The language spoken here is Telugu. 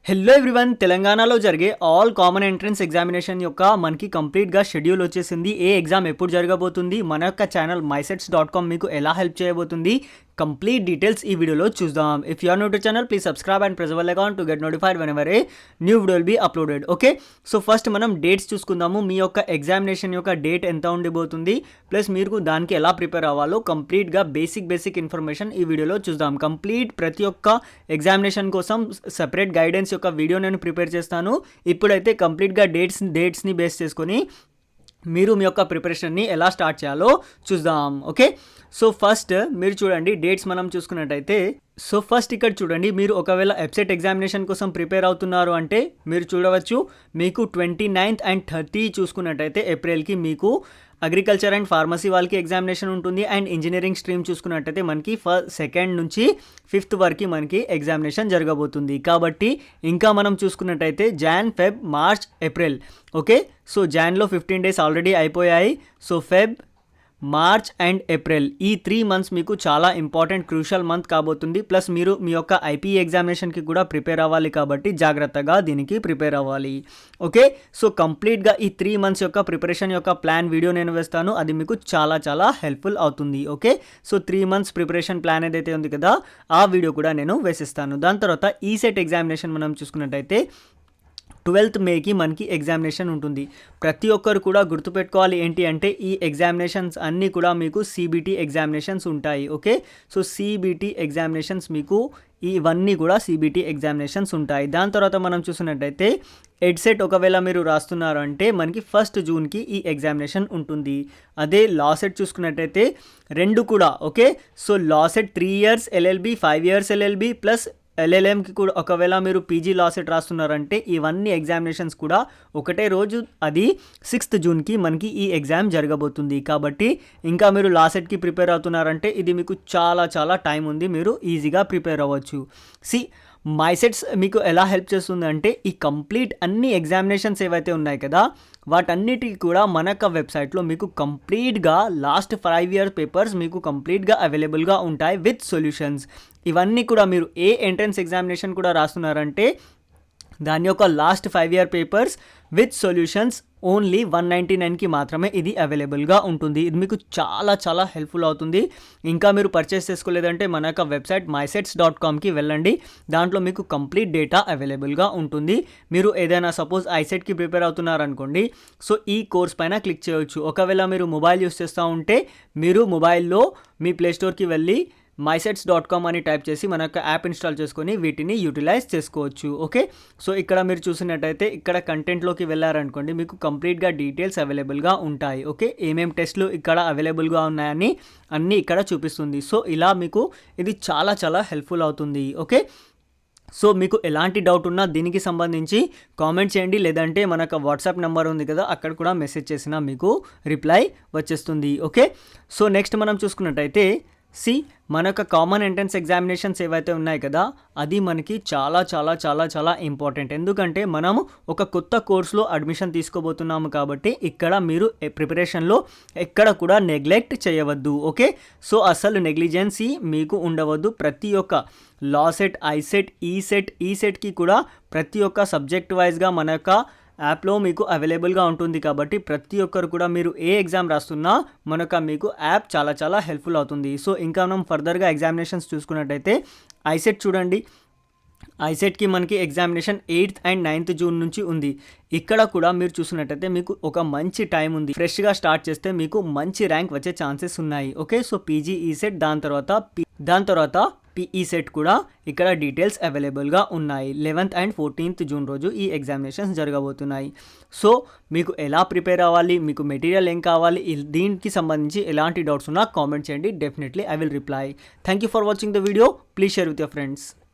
హలో ఎవ్రీవన్, తెలంగాణలో జరిగే ఆల్ కామన్ ఎంట్రన్స్ ఎగ్జామినేషన్ యొక్క మనకి కంప్లీట్గా షెడ్యూల్ వచ్చేసింది. ఏ ఎగ్జామ్ ఎప్పుడు జరగబోతుంది, మన యొక్క ఛానల్ mysets.com మీకు ఎలా హెల్ప్ చేయబోతుంది, కంప్లీట్ డీటెయిల్స్ ఈ వీడియోలో చూద్దాం. If you are new to channel please subscribe and press bell icon to get notified whenever a new video will be uploaded. Okay, so first మనం డేట్స్ చూసుకుందాము. మీ యొక్క ఎగ్జామినేషన్ యొక్క డేట్ ఎంత ఉండిపోతుంది, ప్లస్ మీరు దానికి ఎలా ప్రిపేర్ అవ్వాలో కంప్లీట్గా బేసిక్ ఇన్ఫర్మేషన్ ఈ వీడియోలో చూద్దాం. కంప్లీట్ ప్రతి ఒక్క ఎగ్జామినేషన్ కోసం సెపరేట్ గైడెన్స్ యొక్క వీడియో నేను ప్రిపేర్ చేస్తాను. ఇప్పుడైతే కంప్లీట్గా డేట్స్ని బేస్ చేసుకొని మీరు మీ యొక్క ప్రిపరేషన్ని ఎలా స్టార్ట్ చేయాలో చూద్దాం. ఓకే, సో ఫస్ట్ మీరు చూడండి డేట్స్ మనం చూసుకున్నట్టయితే, సో ఫస్ట్ ఇక్కడ చూడండి, మీరు ఒకవేళ వెబ్సైట్ ఎగ్జామినేషన్ కోసం ప్రిపేర్ అవుతున్నారు అంటే మీరు చూడవచ్చు, మీకు 29th and 30 చూసుకున్నట్టయితే ఏప్రిల్కి మీకు అగ్రికల్చర్ అండ్ ఫార్మసీ వాళ్ళకి ఎగ్జామినేషన్ ఉంటుంది. అండ్ ఇంజనీరింగ్ స్ట్రీమ్ చూసుకున్నట్టయితే మనకి 2nd నుంచి 5th వరకు మనకి ఎగ్జామినేషన్ జరగబోతుంది. కాబట్టి ఇంకా మనం చూసుకున్నట్టయితే Jan, Feb, March, April. Okay, so జాన్లో 15 days ఆల్రెడీ అయిపోయాయి. So Feb, March and April ఈ 3 months మీకు చాలా ఇంపార్టెంట్ క్రూషియల్ మంత్ కాబోతుంది. ప్లస్ మీరు మీ యొక్క ఐపీఈ ఎగ్జామినేషన్కి కూడా ప్రిపేర్ అవ్వాలి కాబట్టి జాగ్రత్తగా దీనికి ప్రిపేర్ అవ్వాలి. ఓకే, సో కంప్లీట్గా ఈ 3 months యొక్క ప్రిపరేషన్ యొక్క ప్లాన్ వీడియో నేను వేస్తాను, అది మీకు చాలా హెల్ప్ఫుల్ అవుతుంది. Okay, so 3 months preparation plan ఏదైతే ఉంది కదా ఆ వీడియో కూడా నేను వేసిస్తాను. దాని తర్వాత ఈసెట్ ఎగ్జామినేషన్ మనం చూసుకున్నట్టయితే 12th మేకి మనకి ఎగ్జామినేషన్ ఉంటుంది. ప్రతి ఒక్కరు కూడా గుర్తుపెట్టుకోవాలి ఏంటి అంటే ఈ ఎగ్జామినేషన్స్ అన్నీ కూడా మీకు సిబిటి ఎగ్జామినేషన్స్ ఉంటాయి. ఓకే, సో సిబిటి ఎగ్జామినేషన్స్ మీకు ఇవన్నీ కూడా సిబిటి ఎగ్జామినేషన్స్ ఉంటాయి. దాని తర్వాత మనం చూసినట్టయితే ఎడ్సెట్ ఒకవేళ మీరు రాస్తున్నారు అంటే మనకి 1st జూన్కి ఈ ఎగ్జామినేషన్ ఉంటుంది. అదే లాసెట్ చూసుకున్నట్టయితే 2 కూడా. Okay, so LAWCET 3 years LLB, 5 years LLB plus LLMకి కూడా ఒకవేళ మీరు పీజీ లాసెట్ రాస్తున్నారంటే ఇవన్నీ ఎగ్జామినేషన్స్ కూడా ఒకటే రోజు, అది 6th జూన్కి మనకి ఈ ఎగ్జామ్ జరగబోతుంది. కాబట్టి ఇంకా మీరు లాసెట్కి ప్రిపేర్ అవుతున్నారంటే ఇది మీకు చాలా టైం ఉంది, మీరు ఈజీగా ప్రిపేర్ అవ్వచ్చు. మైసెట్స్ మీకు ఎలా హెల్ప్ చేస్తుంది అంటే ఈ కంప్లీట్ అన్ని ఎగ్జామినేషన్స్ ఏవైతే ఉన్నాయి కదా వాటన్నిటికీ కూడా మన యొక్క వెబ్సైట్లో మీకు కంప్లీట్గా లాస్ట్ 5 year పేపర్స్ మీకు కంప్లీట్గా అవైలబుల్గా ఉంటాయి విత్ సొల్యూషన్స్. ఇవన్నీ కూడా మీరు ఏ ఎంట్రన్స్ ఎగ్జామినేషన్ కూడా రాస్తున్నారంటే దాని యొక్క last 5 year papers with solutions only 199కి మాత్రమే ఇది అవైలబుల్గా ఉంటుంది. ఇది మీకు చాలా హెల్ప్ఫుల్ అవుతుంది. ఇంకా మీరు పర్చేస్ చేసుకోలేదంటే మన యొక్క వెబ్సైట్ mysets.comకి వెళ్ళండి, దాంట్లో మీకు కంప్లీట్ డేటా అవైలబుల్గా ఉంటుంది. మీరు ఏదైనా సపోజ్ ఐసెట్కి ప్రిపేర్ అవుతున్నారనుకోండి, సో ఈ కోర్స్ పైన క్లిక్ చేయవచ్చు. ఒకవేళ మీరు మొబైల్ యూస్ చేస్తూ ఉంటే మీరు మొబైల్లో మీ ప్లేస్టోర్కి వెళ్ళి mysets.com అని టైప్ చేసి మన యొక్క యాప్ ఇన్స్టాల్ చేసుకొని వీటిని యూటిలైజ్ చేసుకోవచ్చు. ఓకే, సో ఇక్కడ మీరు చూసినట్టయితే ఇక్కడ కంటెంట్లోకి వెళ్ళారనుకోండి మీకు కంప్లీట్గా డీటెయిల్స్ అవైలబుల్గా ఉంటాయి. ఓకే, ఏమేమి టెస్ట్లు ఇక్కడ అవైలబుల్గా ఉన్నాయని అన్నీ ఇక్కడ చూపిస్తుంది. సో ఇలా మీకు ఇది చాలా హెల్ప్ఫుల్ అవుతుంది. ఓకే, సో మీకు ఎలాంటి డౌట్ ఉన్నా దీనికి సంబంధించి కామెంట్ చేయండి, లేదంటే మనకు వాట్సాప్ నెంబర్ ఉంది కదా అక్కడ కూడా మెసేజ్ చేసినా మీకు రిప్లై వచ్చేస్తుంది. ఓకే, సో నెక్స్ట్ మనం చూసుకున్నట్టయితే మన యొక్క కామన్ ఎంట్రన్స్ ఎగ్జామినేషన్స్ ఏవైతే ఉన్నాయి కదా అది మనకి చాలా ఇంపార్టెంట్. ఎందుకంటే మనము ఒక కొత్త కోర్సులో అడ్మిషన్ తీసుకోబోతున్నాము కాబట్టి ఇక్కడ మీరు ప్రిపరేషన్లో ఎక్కడ కూడా నెగ్లెక్ట్ చేయవద్దు. ఓకే, సో అసలు నెగ్లిజెన్సీ మీకు ఉండవద్దు. ప్రతి ఒక్క లాసెట్, ఐసెట్, ఈసెట్కి కూడా ప్రతి ఒక్క సబ్జెక్ట్ వైజ్గా మన యొక్క యాప్లో మీకు అవైలబుల్గా ఉంటుంది. కాబట్టి ప్రతి ఒక్కరు కూడా మీరు ఏ ఎగ్జామ్ రాస్తున్నా మనకు మీకు యాప్ చాలా హెల్ప్ఫుల్ అవుతుంది. సో ఇంకా మనం ఫర్దర్గా ఎగ్జామినేషన్స్ చూసుకున్నట్టయితే ఐసెట్ చూడండి, ఐసెట్కి మనకి examination 8th and 9th June నుంచి ఉంది. ఇక్కడ కూడా మీరు చూసినట్టయితే మీకు ఒక మంచి టైం ఉంది. ఫ్రెష్గా స్టార్ట్ చేస్తే మీకు మంచి ర్యాంక్ వచ్చే ఛాన్సెస్ ఉన్నాయి. ఓకే, సో పీజీ ఈసెట్ దాని తర్వాత పీఈ సెట్ కూడా ఇక్కడ డీటెయిల్స్ అవైలబుల్గా ఉన్నాయి. 11th and 14th జూన్ రోజు ఈ ఎగ్జామినేషన్స్ జరగబోతున్నాయి. సో మీకు ఎలా ప్రిపేర్ అవ్వాలి, మీకు మెటీరియల్ ఏం కావాలి, దీనికి సంబంధించి ఎలాంటి డౌట్స్ ఉన్నా కామెంట్ చేయండి. Definitely I will reply. Thank you for watching the video. Please share with your friends.